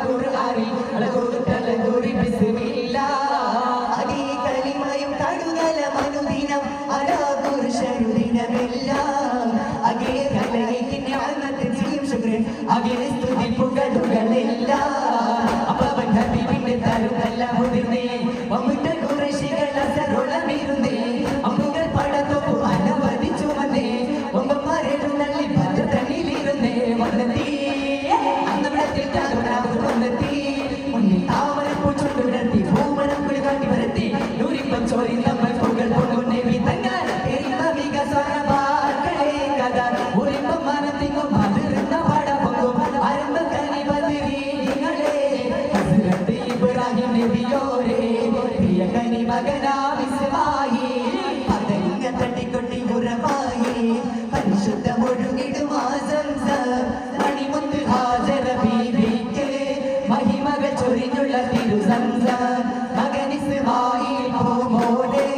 ഖുർആനിൽ അളകൂറി ബിസ്മില്ലാ അദീ കലിമയും കടുകല മനുദിനം അലാകുർ ശരുദിനമെല്ലാം അഗേ കലയ്ക്ക് നിഅമത്ത് ചെയ്യും ശുക്രൻ അഗേ സ്തുതി പുകഴുകളെല്ലാം അപ്പവൻ ഹബീബിന്റെ തരുകല്ല മുതിർന്നേ വമുറ്റ ഖുറൈശികൾ അസറുളമിരുന്നേ അമ്പുകൾ പടത്തൊപ്പു അനവധി ചുമന്നേ ഒമ്പന്മാരേടും തള്ളി ഭദ്രതണിയിലിരുന്നേ വന്നെത്തി അന്നവിടത്തിൽ വന്നെത്തി മുന്നിൽ താമരപ്പൂ ചുണ്ടുവിടർത്തി ഭൂമനം കുളികാട്ടി വരത്തി നൂരിപ്പച്ചോരി നമ്മൾ പുകൾ പൊങ്ങുന്നേ വിതങ്ങാൻ പെരുന്നവിക സ്വരവാക്കളെ കഥ ഒരിമ്പം മനത്തിങ്ങും അതിരുന്ന പാട പൊങ്ങും അരമ്പക്കനി ബദിരീങ്ങളെ ഹസ്രത്ത് ഇബ്രാഹിം നബിയോരേ പ്രിയ കനി മകനാ ഇസ്മായിൽ പതങ്ങ തട്ടിക്കൊട്ടി ഉറവായി പരിശുദ്ധ ഒഴുകിടും സംസം മണിമുത്ത് ഹാജറ ബീവിക്ക് മഹിമകൾ ചൊരിഞ്ഞുള്ള തിരു സംസം മകൻ ഇസ്മായിൽ പൂമോനെ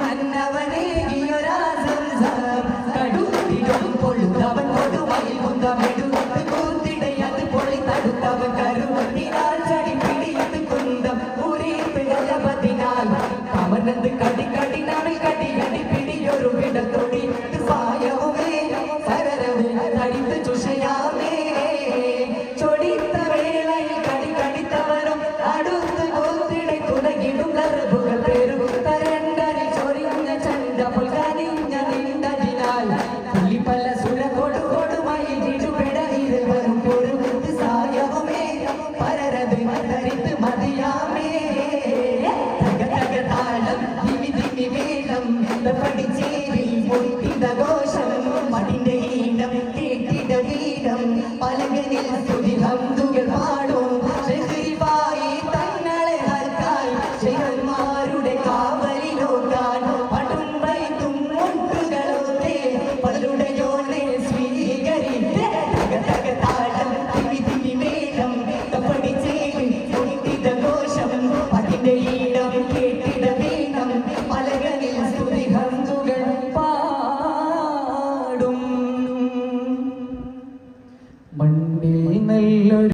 മന്നവനേകിയൊരാ സംസം കടുത്തിടും പൊള്ളുന്നവൻ കൊടുവയിൽ കുന്തമെടുത്ത് കൂത്തിടയത് പൊളി തടുത്തവൻ കരുവത്തിനാൽ ചടി പിടിയത് കുന്തം ഊരിയിട്ട് ഗലപതിനാൽ കമർന്നത് കടിനാണ് കടിയടി പിടിയൊരു വിടത്തൊടി സായവുമേ സരരവ് തടിത്ത് ചുഷയാമേ ചൊടിത്ത വേളയിൽ കടിത്തവരും അടുത്ത് കോത്തിടെ തുടങ്ങിടും കറുപുകൾ പേരും തരണ്ടരിൽ ചൊരിഞ്ഞ ചണ്ട പുൽകനിഞ്ഞ നിണ്ടതിനാൽ പുള്ളിപ്പല്ല സുര കൊടുമായി തിരുപിടയിൽ വരും പൊരുത്ത് സായവുമേ പരരത് തരിത്ത് മതിയാമേ തക താളം ദിമി വേളം പടി